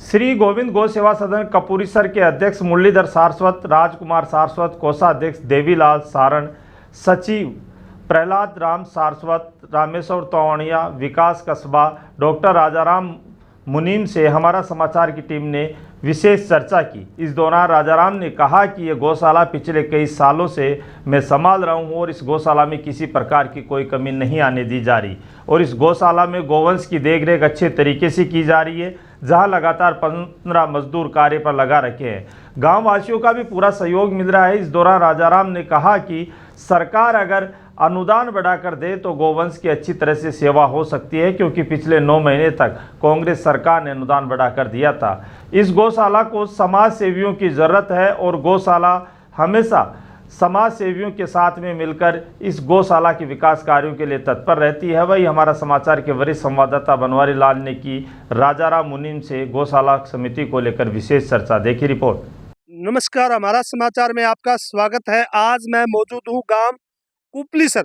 श्री गोविंद गौ सेवा सदन कपूरीसर के अध्यक्ष मुरलीधर सारस्वत, राजकुमार सारस्वत, कोषाध्यक्ष देवीलाल सारण, सचिव प्रहलाद राम सारस्वत, रामेश्वर तोवणिया, विकास कस्बा, डॉक्टर राजाराम मुनीम से हमारा समाचार की टीम ने विशेष चर्चा की। इस दौरान राजाराम ने कहा कि ये गौशाला पिछले कई सालों से मैं संभाल रहा हूँ और इस गौशाला में किसी प्रकार की कोई कमी नहीं आने दी जा रही और इस गौशाला में गौवंश की देखरेख अच्छे तरीके से की जा रही है, जहां लगातार 15 मजदूर कार्य पर लगा रखे हैं। गांव वासियों का भी पूरा सहयोग मिल रहा है। इस दौरान राजाराम ने कहा कि सरकार अगर अनुदान बढ़ाकर दे तो गौवंश की अच्छी तरह से सेवा हो सकती है, क्योंकि पिछले 9 महीने तक कांग्रेस सरकार ने अनुदान बढ़ाकर दिया था। इस गौशाला को समाज सेवियों की ज़रूरत है और गौशाला हमेशा समाज सेवियों के साथ में मिलकर इस गौशाला के विकास कार्यों के लिए तत्पर रहती है। वही हमारा समाचार के वरिष्ठ संवाददाता बनवारी लाल ने की राजाराम मुनीम से गौशाला समिति को लेकर विशेष चर्चा। देखी रिपोर्ट। नमस्कार, हमारा समाचार में आपका स्वागत है। आज मैं मौजूद हूँ गांव कुपलीसर,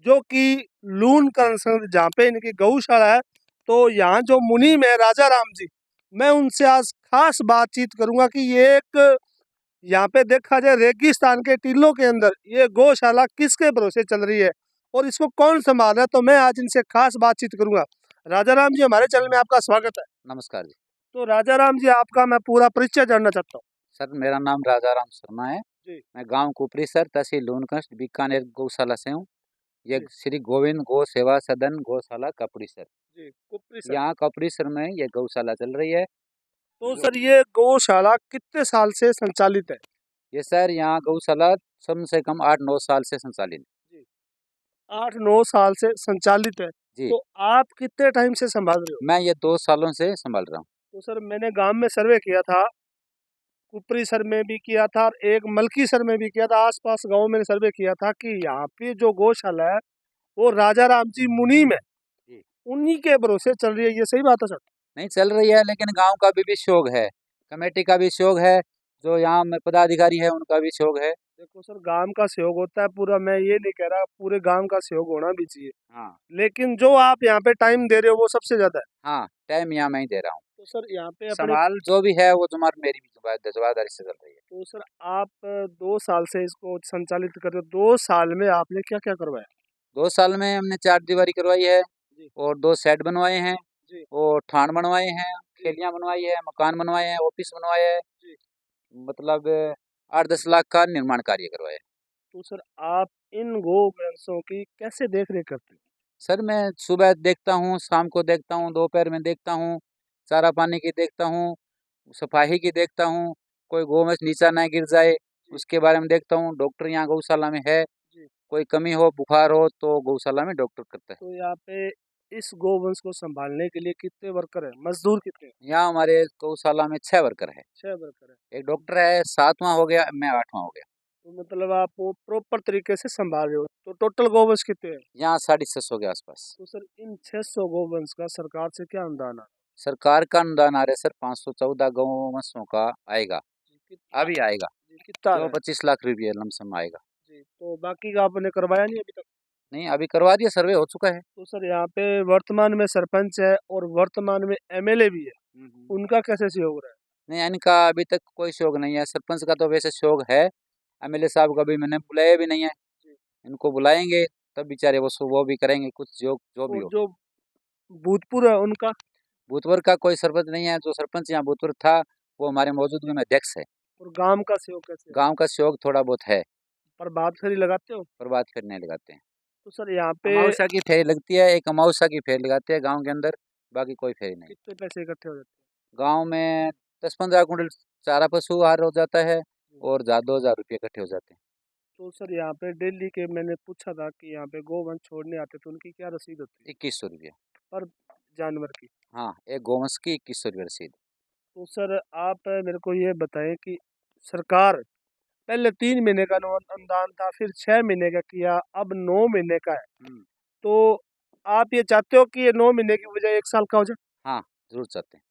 जो कि लून करसर, जहाँ पे इनकी गौशाला है। तो यहाँ जो मुनीम है राजाराम जी, मैं उनसे आज खास बातचीत करूंगा कि ये एक यहाँ पे देखा जाए रेगिस्तान के टीलों के अंदर ये गौशाला किसके भरोसे चल रही है और इसको कौन संभाल रहा है। तो मैं आज इनसे खास बातचीत करूंगा। राजाराम जी, हमारे चैनल में आपका स्वागत है। नमस्कार जी। तो राजाराम जी, आपका मैं पूरा परिचय जानना चाहता हूँ। सर, मेरा नाम राजाराम शर्मा है जी। मैं गांव कुपरीसर, तहसील लूनकस्ट, बीकानेर गौशाला से हूँ। ये जी। श्री गोविंद गौ सेवा सदन गौशाला कपरीसर, जी, कुपलीसर। यहाँ कपरीसर में ये गौशाला चल रही है। तो सर, ये गौशाला कितने साल से संचालित है? ये सर, यहाँ गौशाला कम से कम 8-9 साल से संचालित जी, 8-9 साल से संचालित है। जी। तो आप कितने टाइम से संभाल रहे हो? मैं ये 2 सालों से संभाल रहा हूँ। तो सर, मैंने गांव में सर्वे किया था, कुपरी सर में भी किया था और एक मलकी सर में भी किया था। आसपास गांव में सर्वे किया था कि यहाँ पे जो गौशाला है वो राजाराम जी मुनीम है, जी। उन्हीं के भरोसे चल रही है। ये सही बात है सर? नहीं चल रही है, लेकिन गांव का भी सहयोग है, कमेटी का भी सहयोग है, जो यहाँ में पदाधिकारी है उनका भी सहयोग है। देखो सर, गांव का सहयोग होता है पूरा, मैं ये नहीं कह रहा, पूरे गांव का सहयोग होना भी चाहिए। हाँ। लेकिन जो आप यहाँ पे टाइम दे रहे हो वो सबसे ज्यादा है। हाँ, टाइम यहाँ मैं ही दे रहा हूँ। तो सर, यहाँ पे अपने संभाल जो भी है वो तुम्हारी मेरी भी जवाबदारी से चल रही है। तो सर, आप 2 साल से इसको संचालित कर रहे हो। 2 साल में आपने क्या क्या करवाया? 2 साल में हमने 4 दीवारी करवाई है जी। और 2 शेड बनवाए हैं जी। और ठाण बनवाए हैं, जी। खेलियाँ बनवाई है, मकान बनवाए हैं, ऑफिस बनवाए हैं। जी। मतलब 8-10 लाख का निर्माण कार्य करवाया है। तो सर, आप इन गो भैंसों की कैसे देख रेख करते हो? सर, मैं सुबह देखता हूँ, शाम को देखता हूँ, दोपहर में देखता हूँ, चारा पानी की देखता हूँ, सफाई की देखता हूँ, कोई गोवंश नीचा ना गिर जाए उसके बारे में देखता हूँ। डॉक्टर यहाँ गौशाला में है, जी। कोई कमी हो, बुखार हो तो गौशाला में डॉक्टर करता है। तो यहाँ पे इस गोवंश को संभालने के लिए कितने वर्कर है, मजदूर कितने हैं? यहाँ हमारे गौशाला में 6 वर्कर है, 6 वर्कर है। एक डॉक्टर है, 7वां हो गया, मैं 8वां हो गया। तो मतलब आप वो प्रॉपर तरीके से संभाल रहे हो। तो टोटल गोवंश कितने हैं? यहाँ 650 के आसपास। तो सर, इन 600 गोवंश का सरकार से क्या अनुदान आ रहा सरकार का अनुदान आ रहा है सर, 514 गौवंशों का आएगा, है? कितना? अभी आएगा, जी, कितना आ जो रहा है? 25 लाख रुपये लमसम आएगा। जी, तो बाकी का आपने करवाया नहीं अभी तक? नहीं, अभी करवा दिया, सर्वे हो चुका है। तो सर, यहाँ पे वर्तमान में सरपंच है और वर्तमान में एमएलए भी है, उनका कैसे सहयोग रहा है? नहीं, इनका अभी तक कोई शौक नहीं है। सरपंच का तो वैसे शौक है, एमएलए साहब का भी मैंने बुलाया भी नहीं है। जी। इनको बुलाएंगे तब बेचारे वो भी करेंगे कुछ, जो भी तो हो। जो भूतपूर्व है उनका? भूतपूर्व का कोई सरपंच नहीं है। जो सरपंच यहाँ भूतपूर्व था वो हमारे मौजूदगी में अध्यक्ष है। और गांव का सहयोग कैसे है? गांव का सहयोग थोड़ा बहुत है, प्रभात फेरी लगाते हो? पर बात फिर नहीं लगाते हैं। तो सर, यहाँ पे अमावस्या की फेरी लगती है, एक अमावस्या की फेरी लगाते हैं गांव के अंदर, बाकी कोई फेरी नहीं। कितने पैसे इकट्ठे हो जाते गांव में 10-15 कुंटल चारा पशु आहार हो जाता है हैं? और 2,000 रुपये इकट्ठे हो जाते हैं। तो सर, यहाँ पे डेली के मैंने पूछा था कि यहाँ पे गोवंश छोड़ने आते तो उनकी क्या रसीद होती है 2100 रुपये। पर जानवर की? हाँ, एक गोवंश की 2100 रुपये रसीद। तो सर, आप मेरे को ये बताएं कि सरकार पहले 3 महीने का अनुदान था, फिर 6 महीने का किया, अब 9 महीने का है। तो आप ये चाहते हो कि ये 9 महीने की बजाय 1 साल का हो जाए? हाँ, ज़रूर चाहते हैं।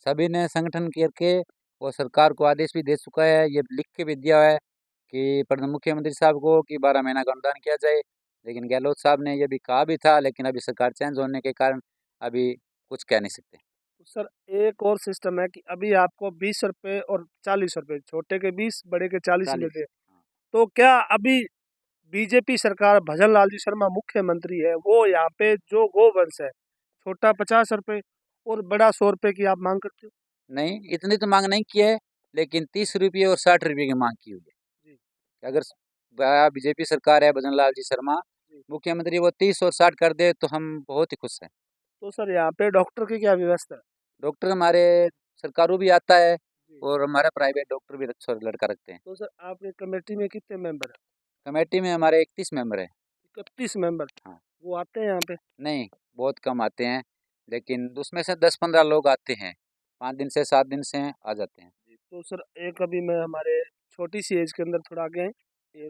सभी ने संगठन करके और सरकार को आदेश भी दे चुका है, ये लिख के भी दिया है कि प्रधान मुख्यमंत्री साहब को कि 12 महीना का अनुदान किया जाए। लेकिन गहलोत साहब ने ये भी कहा भी था, लेकिन अभी सरकार चेंज होने के कारण अभी कुछ कह नहीं सकते। सर एक और सिस्टम है कि अभी आपको 20 रुपए और 40 रुपए, छोटे के 20, बड़े के 40 40। मिलते हैं। तो क्या अभी बीजेपी सरकार, भजन लाल जी शर्मा मुख्यमंत्री है, वो यहाँ पे जो गोवंश है, छोटा 50 रुपए और बड़ा 100 रुपए की आप मांग करते हो? नहीं, इतनी तो मांग नहीं की है, लेकिन 30 रुपये और 60 रुपये की मांग की हुई है। जी। कि अगर बीजेपी सरकार है, भजन लाल जी शर्मा जी। मुख्यमंत्री, वो 30 और 60 कर दे तो हम बहुत ही खुश हैं। तो सर यहाँ पे डॉक्टर की क्या व्यवस्था है? डॉक्टर हमारे सरकारों भी आता है जी। और हमारा प्राइवेट डॉक्टर भी अच्छा लड़का रखते हैं। तो सर आपके कमेटी में कितने मेंबर हैं? कमेटी में हमारे 31 मेंबर हैं। 31 मेंबर। हाँ। वो आते हैं यहाँ पे? नहीं, बहुत कम आते हैं, लेकिन उसमें से 10-15 लोग आते हैं, 5 दिन से 7 दिन से आ जाते हैं। तो सर एक अभी मैं हमारे छोटी सी एज के अंदर थोड़ा आगे हैं, ये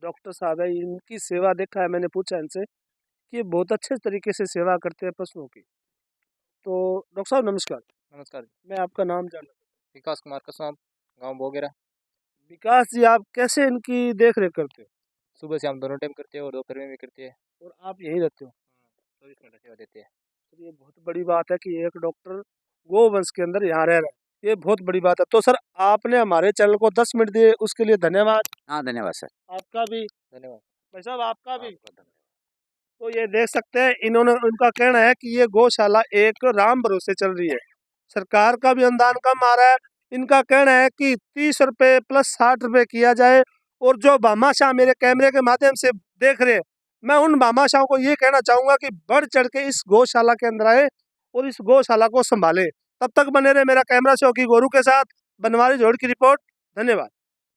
डॉक्टर साहब है, इनकी सेवा देखा है मैंने, पूछा इनसे कि ये बहुत अच्छे तरीके से सेवा करते हैं पशुओं की। तो डॉक्टर साहब नमस्कार। नमस्कार। मैं आपका नाम जानना। विकास कुमार कसवाम, गांव बोगेरा। विकास जी, आप कैसे इनकी देख रेख करते हो? सुबह से हम दोनों टाइम करते हैं और दोपहर में भी करते हैं। और आप यहीं रहते हो? 24 घंटा सेवा देते हैं। तो ये बहुत बड़ी बात है कि एक डॉक्टर गोवंश के अंदर यहाँ रह रहा है, ये बहुत बड़ी बात है। तो सर आपने हमारे चैनल को 10 मिनट दिए, उसके लिए धन्यवाद। हाँ, धन्यवाद सर। आपका भी। धन्यवाद। भाई साहब आपका भी। आपका धन्यवाद। तो ये देख सकते हैं, इन्होंने, उनका कहना है कि ये गौशाला एक राम भरोसे चल रही है, सरकार का भी अनुदान कम आ रहा है। इनका कहना है कि 30 रुपए प्लस 60 रुपए किया जाए। और जो भामाशाह मेरे कैमरे के माध्यम से देख रहे हैं, मैं उन भामाशाहों को ये कहना चाहूँगा कि बढ़ चढ़ के इस गौशाला के अंदर आए और इस गौशाला को संभाले। तब तक बने रहे मेरा कैमरा सहयोगी गोरू के साथ। बनवारी जोड़ की रिपोर्ट। धन्यवाद।